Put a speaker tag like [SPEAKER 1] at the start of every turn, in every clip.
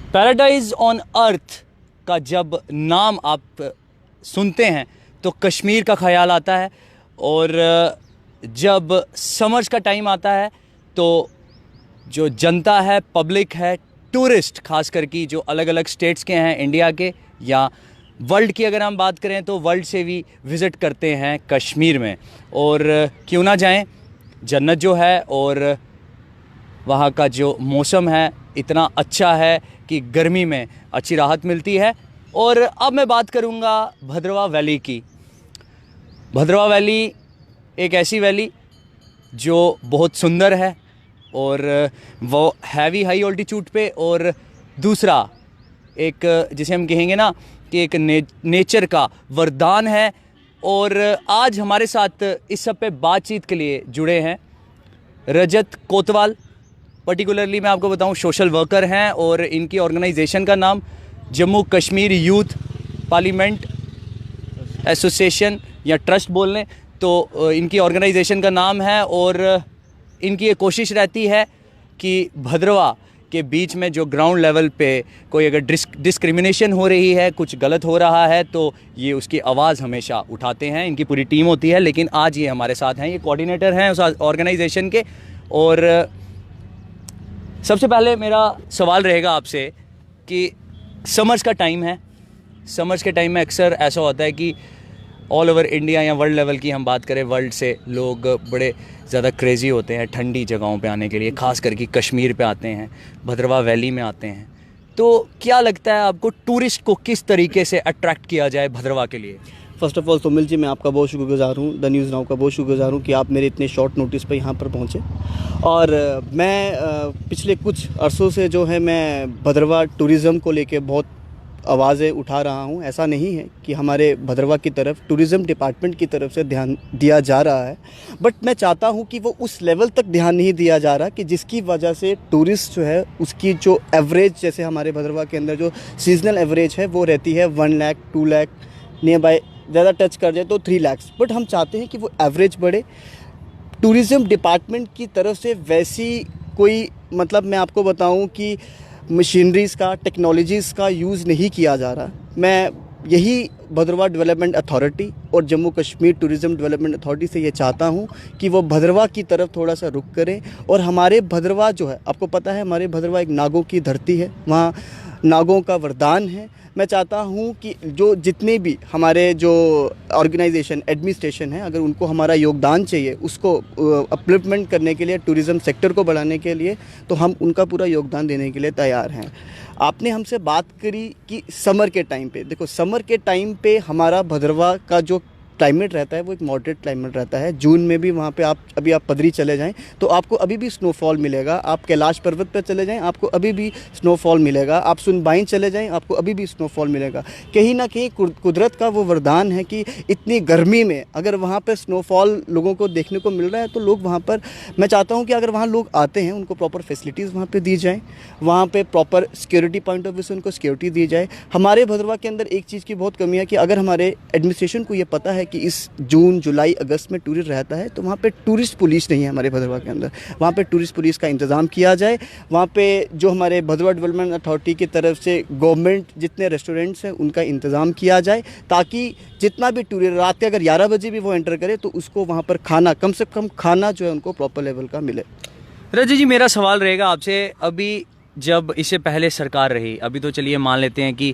[SPEAKER 1] Paradise on earth का जब नाम आप सुनते हैं तो कश्मीर का ख्याल आता है, और जब समर्स का टाइम आता है तो जो जनता है, पब्लिक है, टूरिस्ट खास करके जो अलग अलग स्टेट्स के हैं, इंडिया के या वर्ल्ड की अगर हम बात करें तो वर्ल्ड से भी विज़िट करते हैं कश्मीर में। और क्यों ना जाएं, जन्नत जो है और वहाँ का जो मौसम है इतना अच्छा है कि गर्मी में अच्छी राहत मिलती है। और अब मैं बात करूँगा भद्रवा वैली की। भद्रवा वैली एक ऐसी वैली जो बहुत सुंदर है और वो हैवी हाई ऑल्टीट्यूड पे, और दूसरा एक जिसे हम कहेंगे ना कि एक नेचर का वरदान है। और आज हमारे साथ इस सब पे बातचीत के लिए जुड़े हैं रजत कोतवाल। पर्टिकुलरली मैं आपको बताऊं सोशल वर्कर हैं और इनकी ऑर्गेनाइजेशन का नाम Jammu Kashmir youth parliament association या ट्रस्ट बोल लें तो इनकी ऑर्गेनाइजेशन का नाम है। और इनकी ये कोशिश रहती है कि भद्रवा के बीच में जो ग्राउंड लेवल पे कोई अगर डिस्क्रिमिनेशन हो रही है, कुछ गलत हो रहा है, तो ये उसकी आवाज़ हमेशा उठाते हैं। इनकी पूरी टीम होती है, लेकिन आज ये हमारे साथ हैं, ये कोऑर्डिनेटर हैं उस ऑर्गेनाइजेशन के। और सबसे पहले मेरा सवाल रहेगा आपसे कि समर्स का टाइम है, समर्स के टाइम में अक्सर ऐसा होता है कि ऑल ओवर इंडिया या वर्ल्ड लेवल की हम बात करें, वर्ल्ड से लोग बड़े ज़्यादा क्रेज़ी होते हैं ठंडी जगहों पे आने के लिए, ख़ास करके कश्मीर पे आते हैं, भद्रवा वैली में आते हैं। तो क्या लगता है आपको टूरिस्ट को किस तरीके से अट्रैक्ट किया जाए भद्रवा के लिए?
[SPEAKER 2] फ़र्स्ट ऑफ़ ऑल सुमिल जी, मैं आपका बहुत शुक्रगुज़ार हूँ, द न्यूज़ नाउ का बहुत शुक्रगुज़ार हूँ कि आप मेरे इतने शॉर्ट नोटिस पे यहाँ पर पहुँचे। और मैं पिछले कुछ अरसों से जो है मैं भद्रवा टूरिज़्म को लेके बहुत आवाज़ें उठा रहा हूँ। ऐसा नहीं है कि हमारे भद्रवा की तरफ टूरिज़्म डिपार्टमेंट की तरफ से ध्यान दिया जा रहा है, बट मैं चाहता हूँ कि वो उस लेवल तक ध्यान नहीं दिया जा रहा कि जिसकी वजह से टूरिस्ट जो है उसकी जो एवरेज, जैसे हमारे भद्रवा के अंदर जो सीजनल एवरेज है वो रहती है 1 लाख 2 लाख, नियर बाय ज़्यादा टच कर जाए तो 3 लाख, बट हम चाहते हैं कि वो एवरेज बढ़े। टूरिज़्म डिपार्टमेंट की तरफ से वैसी कोई, मतलब मैं आपको बताऊं कि मशीनरीज़ का, टेक्नोलॉजीज़ का यूज़ नहीं किया जा रहा। मैं यही भद्रवा डेवलपमेंट अथॉरिटी और Jammu Kashmir tourism development authority से ये चाहता हूँ कि वो भद्रवा की तरफ थोड़ा सा रुख करें। और हमारे भद्रवा जो है, आपको पता है हमारे भद्रवा एक नागों की धरती है, वहाँ नागों का वरदान है। मैं चाहता हूँ कि जो जितने भी हमारे जो ऑर्गेनाइजेशन, एडमिनिस्ट्रेशन है, अगर उनको हमारा योगदान चाहिए उसको अपलिफ्टमेंट करने के लिए, टूरिज़्म सेक्टर को बढ़ाने के लिए, तो हम उनका पूरा योगदान देने के लिए तैयार हैं। आपने हमसे बात करी कि समर के टाइम पे, देखो समर के टाइम पे हमारा भद्रवा का जो क्लाइमेट रहता है वो एक मॉडरेट क्लाइमेट रहता है। जून में भी वहाँ पे आप पदरी चले जाएं तो आपको अभी भी स्नोफॉल मिलेगा। आप कैलाश पर्वत पर चले जाएं आपको अभी भी स्नोफॉल मिलेगा। आप सुनबाइन चले जाएं आपको अभी भी स्नोफॉल मिलेगा। कहीं ना कहीं कुदरत का वो वरदान है कि इतनी गर्मी में अगर वहाँ पर स्नोफॉल लोगों को देखने को मिल रहा है तो लोग वहाँ पर, मैं चाहता हूँ कि अगर वहाँ लोग आते हैं उनको प्रॉपर फैसिलिटीज़ वहाँ पर दी जाएँ, वहाँ पर proper security point of view से उनको सिक्योरिटी दी जाए। हमारे भद्रवा के अंदर एक चीज़ की बहुत कमी है कि अगर हमारे एडमिनिस्ट्रेशन को ये पता है कि इस जून, जुलाई, अगस्त में टूरिस्ट रहता है तो वहाँ पे टूरिस्ट पुलिस नहीं है हमारे भद्रवा के अंदर, वहाँ पे टूरिस्ट पुलिस का इंतज़ाम किया जाए। वहाँ पे जो हमारे भद्रवा डेवलपमेंट अथॉरिटी की तरफ से गवर्नमेंट जितने रेस्टोरेंट्स हैं उनका इंतज़ाम किया जाए, ताकि जितना भी टूरिस्ट रात के अगर 11 बजे भी वो एंटर करे तो उसको वहाँ पर खाना, कम से कम खाना जो है उनको प्रॉपर लेवल का मिले।
[SPEAKER 1] रजत जी, मेरा सवाल रहेगा आपसे, अभी जब इससे पहले सरकार रही, अभी तो चलिए मान लेते हैं कि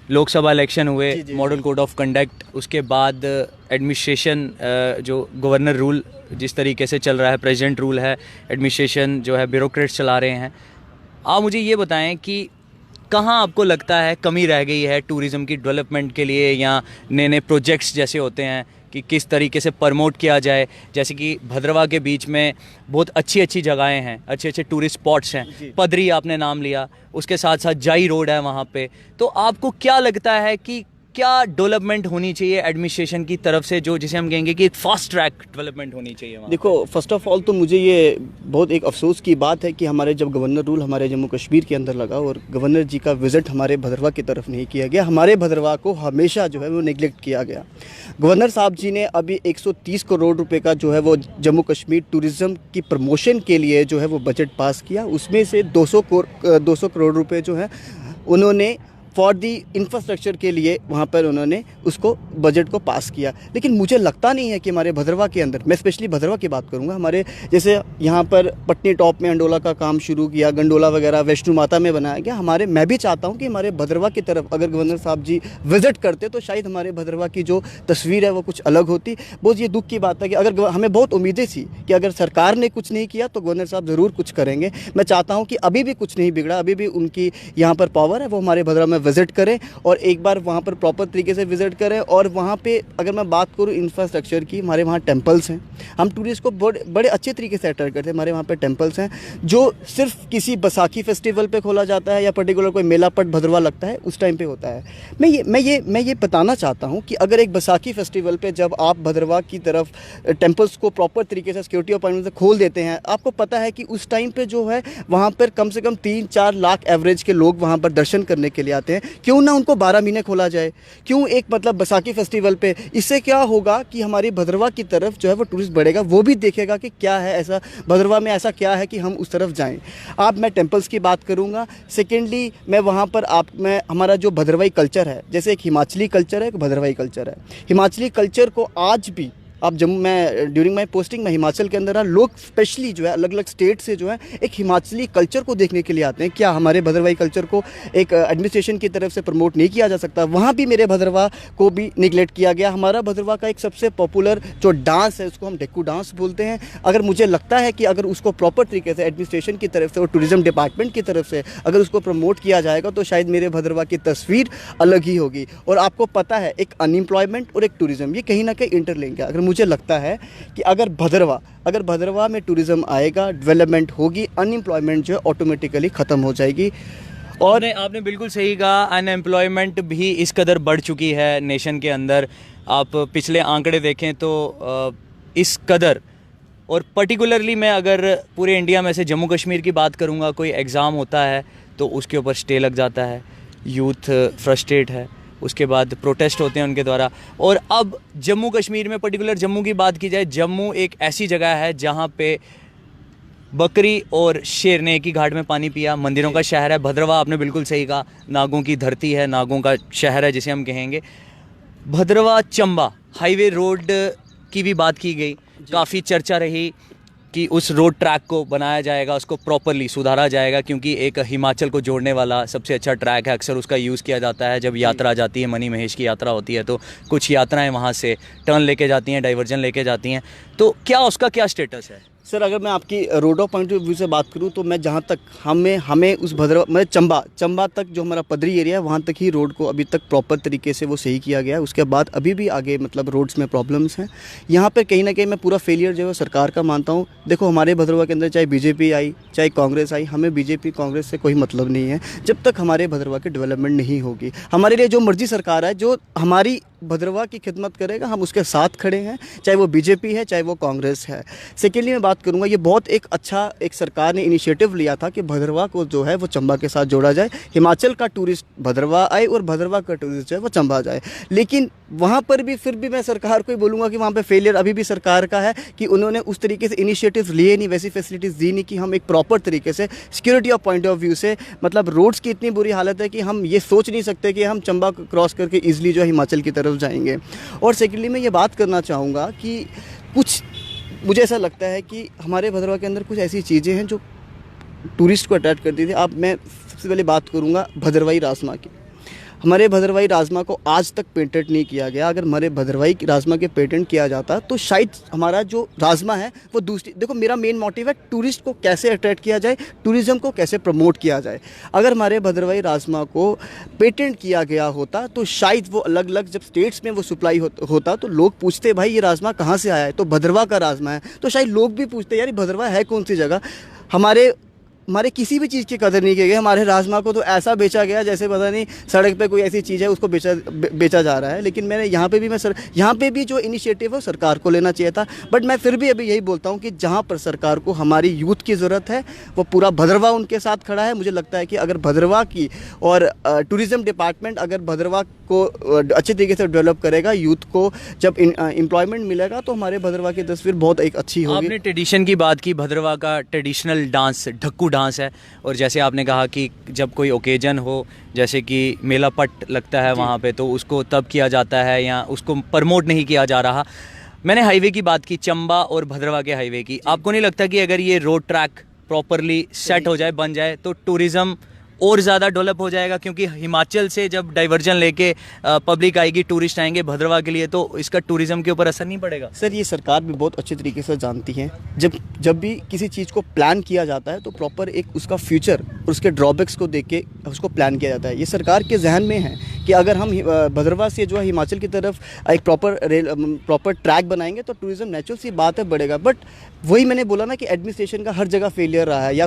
[SPEAKER 1] लोकसभा इलेक्शन हुए, मॉडल कोड ऑफ कंडक्ट, उसके बाद एडमिनिस्ट्रेशन जो गवर्नर रूल जिस तरीके से चल रहा है, प्रेसिडेंट रूल है, एडमिनिस्ट्रेशन जो है ब्यूरोक्रेट्स चला रहे हैं। आप मुझे ये बताएं कि कहाँ आपको लगता है कमी रह गई है टूरिज़्म की डेवलपमेंट के लिए, या नए नए प्रोजेक्ट्स जैसे होते हैं कि किस तरीके से प्रमोट किया जाए। जैसे कि भद्रवा के बीच में बहुत अच्छी अच्छी जगहें हैं, अच्छे अच्छे टूरिस्ट स्पॉट्स हैं, पदरी आपने नाम लिया, उसके साथ साथ जाई रोड है वहाँ पे। तो आपको क्या लगता है कि क्या डेवलपमेंट होनी चाहिए एडमिनिस्ट्रेशन की तरफ से, जो जिसे हम कहेंगे कि एक फास्ट ट्रैक डेवलपमेंट होनी चाहिए वहाँ?
[SPEAKER 2] देखो, फर्स्ट ऑफ ऑल तो मुझे ये बहुत एक अफसोस की बात है कि हमारे जब गवर्नर रूल हमारे जम्मू कश्मीर के अंदर लगा और गवर्नर जी का विज़िट हमारे भद्रवाह की तरफ नहीं किया गया, हमारे भद्रवाह को हमेशा जो है वो नेगलेक्ट किया गया। गवर्नर साहब जी ने अभी 130 करोड़ रुपए का जो है वो जम्मू कश्मीर टूरिज़्म की प्रमोशन के लिए जो है वो बजट पास किया। उसमें से 200 करोड़ रुपए जो है उन्होंने फॉर दी इंफ्रास्ट्रक्चर के लिए वहाँ पर उन्होंने उसको बजट को पास किया। लेकिन मुझे लगता नहीं है कि हमारे भद्रवाह के अंदर, मैं स्पेशली भद्रवाह की बात करूँगा, हमारे जैसे यहाँ पर पटनी टॉप में अंडोला का काम शुरू किया, गंडोला वगैरह वैष्णो माता में बनाया गया। मैं भी चाहता हूँ कि हमारे भद्रवाह की तरफ अगर गवर्नर साहब जी विज़िट करते तो शायद हमारे भद्रवाह की जो तस्वीर है वो कुछ अलग होती। बहुत ये दुख की बात है कि अगर हमें बहुत उम्मीदें थी कि अगर सरकार ने कुछ नहीं किया तो गवर्नर साहब ज़रूर कुछ करेंगे। मैं चाहता हूँ कि अभी भी कुछ नहीं बिगड़ा, अभी भी उनकी यहाँ पर पावर है, वो हमारे भद्रवाह में विज़िट करें और एक बार वहाँ पर प्रॉपर तरीके से विज़िट करें। और वहाँ पे अगर मैं बात करूँ इंफ्रास्ट्रक्चर की, हमारे वहाँ टेम्पल्स हैं, हम टूरिस्ट को बड़े अच्छे तरीके से अट्रैक्ट करते हैं। हमारे वहाँ पे टेम्पल्स हैं जो सिर्फ किसी बैसाखी फेस्टिवल पे खोला जाता है या पर्टिकुलर कोई मेला पट भद्रवाह लगता है उस टाइम पे होता है। मैं ये बताना चाहता हूँ कि अगर एक बैसाखी फेस्टिवल पे जब आप भद्रवाह की तरफ टेम्पल्स को प्रॉपर तरीके से सिक्योरिटी अपॉइंटमेंट से खोल देते हैं, आपको पता है कि उस टाइम पे जो है वहाँ पर कम से कम 3-4 लाख एवरेज के लोग वहाँ पर दर्शन करने के लिए आते हैं। क्यों ना उनको 12 महीने खोला जाए, क्यों एक मतलब बैसाखी फेस्टिवल पे। इससे क्या होगा कि हमारी भद्रवाह की तरफ जो है वो टूरिस्ट बढ़ेगा, वो भी देखेगा कि क्या है ऐसा भद्रवाह में, ऐसा क्या है कि हम उस तरफ जाएं। मैं टेम्पल्स की बात करूंगा। सेकेंडली मैं वहाँ पर हमारा जो भद्रवाही कल्चर है, जैसे एक हिमाचली कल्चर है, एक भद्रवाही कल्चर है। हिमाचली कल्चर को आज भी आप ड्यूरिंग माई पोस्टिंग में हिमाचल के अंदर लोग स्पेशली जो है अलग अलग स्टेट से जो है एक हिमाचली कल्चर को देखने के लिए आते हैं। क्या हमारे भद्रवाही कल्चर को एक एडमिनिस्ट्रेशन की तरफ से प्रमोट नहीं किया जा सकता? वहाँ भी मेरे भद्रवाह को भी निगलेक्ट किया गया। हमारा भद्रवाह का एक सबसे पॉपुलर जो डांस है उसको हम डेक्कू डांस बोलते हैं। अगर मुझे लगता है कि अगर उसको प्रॉपर तरीके से एडमिनिस्ट्रेशन की तरफ से और टूरिज़्म डिपार्टमेंट की तरफ से अगर उसको प्रमोट किया जाएगा तो शायद मेरे भद्रवाह की तस्वीर अलग ही होगी। और आपको पता है एक अनएम्प्लॉयमेंट और एक टूरिज़्म ये कहीं ना कहीं इंटरलिंक है। अगर मुझे लगता है कि अगर भद्रवाह में टूरिज़्म आएगा, डेवलपमेंट होगी, अनएम्प्लॉयमेंट जो है ऑटोमेटिकली ख़त्म हो जाएगी।
[SPEAKER 1] और आपने बिल्कुल सही कहा, अनएम्प्लॉयमेंट भी इस कदर बढ़ चुकी है नेशन के अंदर। आप पिछले आंकड़े देखें तो इस कदर, और पर्टिकुलरली मैं अगर पूरे इंडिया में से जम्मू कश्मीर की बात करूँगा, कोई एग्ज़ाम होता है तो उसके ऊपर स्टे लग जाता है, यूथ फ्रस्ट्रेट है, उसके बाद प्रोटेस्ट होते हैं उनके द्वारा। और अब जम्मू कश्मीर में पर्टिकुलर जम्मू की बात की जाए, जम्मू एक ऐसी जगह है जहाँ पे बकरी और शेर ने एक ही घाट में पानी पिया, मंदिरों का शहर है। भद्रवाह आपने बिल्कुल सही कहा, नागों की धरती है, नागों का शहर है जिसे हम कहेंगे। भद्रवाह चंबा हाईवे रोड की भी बात की गई, काफ़ी चर्चा रही कि उस रोड ट्रैक को बनाया जाएगा, उसको प्रॉपरली सुधारा जाएगा, क्योंकि एक हिमाचल को जोड़ने वाला सबसे अच्छा ट्रैक है। अक्सर उसका यूज़ किया जाता है जब यात्रा जाती है, मनी महेश की यात्रा होती है तो कुछ यात्राएं वहाँ से टर्न लेके जाती हैं, डाइवर्जन लेके जाती हैं। तो क्या उसका क्या स्टेटस है?
[SPEAKER 2] सर, अगर मैं आपकी road of point of view से बात करूं तो मैं जहां तक हमें उस भद्रवाह मैं चंबा तक जो हमारा पदरी एरिया है वहां तक ही रोड को अभी तक प्रॉपर तरीके से वो सही किया गया है। उसके बाद अभी भी आगे मतलब रोड्स में प्रॉब्लम्स हैं। यहाँ पे कहीं ना कहीं मैं पूरा फेलियर जो है सरकार का मानता हूँ। देखो, हमारे भद्रवाह के अंदर चाहे बीजेपी आई चाहे कांग्रेस आई, हमें बीजेपी कांग्रेस से कोई मतलब नहीं है जब तक हमारे भद्रवाह की डेवलपमेंट नहीं होगी। हमारे लिए जो मर्जी सरकार है जो हमारी भद्रवाह की खिदमत करेगा, हम उसके साथ खड़े हैं, चाहे वो बीजेपी है चाहे वो कांग्रेस है। सेकेंडली मैं बात करूंगा, ये बहुत एक अच्छा एक सरकार ने इनिशिएटिव लिया था कि भद्रवाह को जो है वो चंबा के साथ जोड़ा जाए, हिमाचल का टूरिस्ट भद्रवाह आए और भद्रवाह का टूरिस्ट जो है वो चंबा जाए। लेकिन वहाँ पर भी फिर भी मैं सरकार को ही बोलूँगा कि वहाँ पे फेलियर अभी भी सरकार का है कि उन्होंने उस तरीके से इनिशिएटिव लिए नहीं, वैसी फैसिलिटीज़ दी नहीं कि हम एक प्रॉपर तरीके से security of point of view से, मतलब रोड्स की इतनी बुरी हालत है कि हम ये सोच नहीं सकते कि हम चंबा क्रॉस करके ईजिली जो है हिमाचल की तरफ जाएंगे। और सेकेंडली मैं ये बात करना चाहूँगा कि कुछ मुझे ऐसा लगता है कि हमारे भद्रवाह के अंदर कुछ ऐसी चीज़ें हैं जो टूरिस्ट को अट्रैक्ट करती थी। अब मैं सबसे पहले बात करूँगा भद्रवाही राजमा की। हमारे भद्रवाही राजमा को आज तक पेटेंट नहीं किया गया। अगर हमारे भद्रवाही राजमा के पेटेंट किया जाता तो शायद हमारा जो राजमा है वो दूसरी, देखो मेरा मेन मोटिव है टूरिस्ट को कैसे अट्रैक्ट किया जाए, टूरिज़्म को कैसे प्रमोट किया जाए। अगर हमारे भद्रवाही राजमा को पेटेंट किया गया होता तो शायद वो अलग अलग जब स्टेट्स में वो सप्लाई होता तो लोग पूछते भाई ये राजमा कहाँ से आया है, तो भद्रवाह का राजमा है, तो शायद लोग भी पूछते यार भद्रवाह है कौन सी जगह। हमारे हमारे किसी भी चीज़ की कदर नहीं की गई। हमारे राजमा को तो ऐसा बेचा गया जैसे पता नहीं सड़क पे कोई ऐसी चीज़ है उसको बेचा जा रहा है। लेकिन मैंने यहाँ पे भी यहाँ पे भी जो इनिशिएटिव है सरकार को लेना चाहिए था। बट मैं फिर भी अभी यही बोलता हूँ कि जहाँ पर सरकार को हमारी यूथ की ज़रूरत है वो पूरा भद्रवाह उनके साथ खड़ा है। मुझे लगता है कि अगर भद्रवाह की और टूरिज़्म डिपार्टमेंट अगर भद्रवाह को अच्छे तरीके से डेवलप करेगा, यूथ को जब एम्प्लॉयमेंट मिलेगा तो हमारे भद्रवाह की तस्वीर बहुत एक अच्छी होगी।
[SPEAKER 1] आपने ट्रेडिशन की बात की, भद्रवाह का ट्रेडिशनल डांस ढक्कू डांस है, और जैसे आपने कहा कि जब कोई ओकेजन हो, जैसे कि मेला पट लगता है वहाँ पे, तो उसको तब किया जाता है या उसको प्रमोट नहीं किया जा रहा। मैंने हाईवे की बात की, चंबा और भद्रवाह के हाईवे की। आपको नहीं लगता कि अगर ये रोड ट्रैक प्रॉपरली सेट हो जाए, बन जाए, तो टूरिज़्म और ज़्यादा डेवलप हो जाएगा? क्योंकि हिमाचल से जब डाइवर्जन लेके पब्लिक आएगी, टूरिस्ट आएंगे भद्रवाह के लिए, तो इसका टूरिज़्म के ऊपर असर नहीं पड़ेगा?
[SPEAKER 2] सर ये सरकार भी बहुत अच्छे तरीके से जानती है, जब भी किसी चीज़ को प्लान किया जाता है तो प्रॉपर एक उसका फ्यूचर और उसके ड्रॉबैक्स को देख के उसको प्लान किया जाता है। ये सरकार के जहन में है कि अगर हम भद्रवाह से जो है हिमाचल की तरफ एक प्रॉपर ट्रैक बनाएंगे तो टूरिज़्म नेचुरल सी बात है बढ़ेगा। बट वही मैंने बोला ना कि एडमिनिस्ट्रेशन का हर जगह फेलियर रहा है। या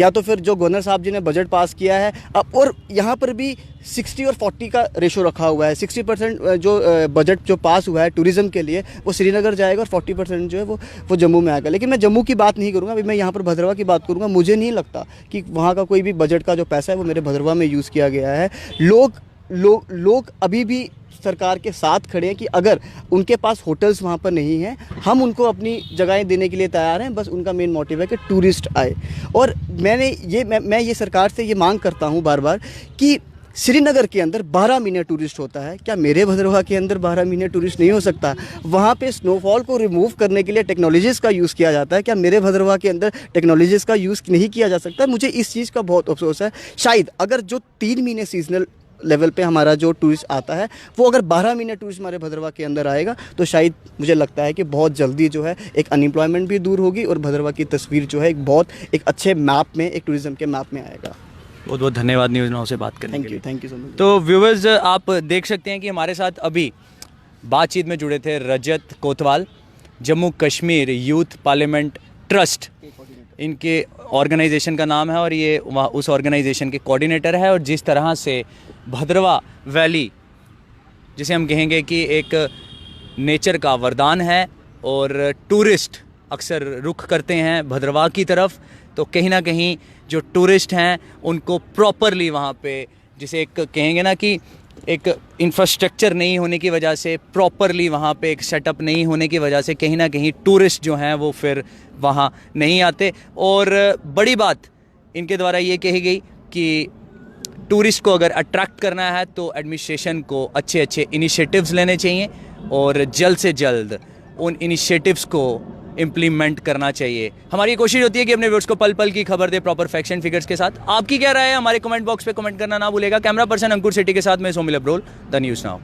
[SPEAKER 2] तो फिर जो गवर्नर साहब जी ने बजट पास किया है अब, और यहाँ पर भी 60 और 40 का रेशो रखा हुआ है। 60% जो बजट जो पास हुआ है टूरिज़्म के लिए वो श्रीनगर जाएगा और 40% जो है वो जम्मू में आएगा। लेकिन मैं जम्मू की बात नहीं करूँगा, अभी मैं यहाँ पर भद्रवाह की बात करूँगा। मुझे नहीं लगता कि वहाँ का कोई भी बजट का जो पैसा है वो मेरे भद्रवाह में यूज़ किया गया है। लोग अभी भी सरकार के साथ खड़े हैं कि अगर उनके पास होटल्स वहाँ पर नहीं हैं, हम उनको अपनी जगहें देने के लिए तैयार हैं। बस उनका मेन मोटिव है कि टूरिस्ट आए। और मैं ये सरकार से ये मांग करता हूँ बार बार कि श्रीनगर के अंदर 12 महीने टूरिस्ट होता है, क्या मेरे भद्रवाह के अंदर 12 महीने टूरिस्ट नहीं हो सकता? वहाँ पे स्नोफॉल को रिमूव करने के लिए टेक्नोलॉजीज़ का यूज़ किया जाता है, क्या मेरे भद्रवाह के अंदर टेक्नोलॉजीज़ का यूज़ नहीं किया जा सकता? मुझे इस चीज़ का बहुत अफसोस है। शायद अगर जो 3 महीने सीजनल लेवल पे हमारा जो टूरिस्ट आता है वो अगर 12 महीने टूरिस्ट हमारे भद्रवाह के अंदर आएगा तो शायद मुझे लगता है कि बहुत जल्दी जो है एक अनएम्प्लॉयमेंट भी दूर होगी और भद्रवाह की तस्वीर जो है एक अच्छे मैप में, एक टूरिज़्म के मैप में आएगा।
[SPEAKER 1] बहुत बहुत धन्यवाद न्यूज़ नाउ से बात करने के लिए।
[SPEAKER 2] Thank you so much.
[SPEAKER 1] तो व्यूवर्स, आप देख सकते हैं कि हमारे साथ अभी बातचीत में जुड़े थे रजत कोतवाल, Jammu Kashmir youth parliament trust इनके ऑर्गेनाइजेशन का नाम है, और ये उस ऑर्गेनाइजेशन के कोऑर्डिनेटर है। और जिस तरह से भद्रवाह वैली, जिसे हम कहेंगे कि एक नेचर का वरदान है, और टूरिस्ट अक्सर रुख करते हैं भद्रवाह की तरफ, तो कहीं ना कहीं जो टूरिस्ट हैं उनको प्रॉपरली वहाँ पे, जिसे एक कहेंगे ना कि एक इंफ्रास्ट्रक्चर नहीं होने की वजह से, प्रॉपरली वहाँ पे एक सेटअप नहीं होने की वजह से कहीं ना कहीं टूरिस्ट जो हैं वो फिर वहाँ नहीं आते। और बड़ी बात इनके द्वारा ये कही गई कि टूरिस्ट को अगर अट्रैक्ट करना है तो एडमिनिस्ट्रेशन को अच्छे अच्छे इनिशिएटिव्स लेने चाहिए, और जल्द से जल्द उन इनिशिएटिव्स को इम्प्लीमेंट करना चाहिए। हमारी कोशिश होती है कि अपने व्यूअर्स को पल पल की खबर दे प्रॉपर फैक्ट्स एंड फिगर्स के साथ। आपकी क्या राय है हमारे कमेंट बॉक्स पे कमेंट करना ना भूलेगा। कैमरा पर्सन अंकुर सेठी के साथ मैं Somil Abrol, the news now.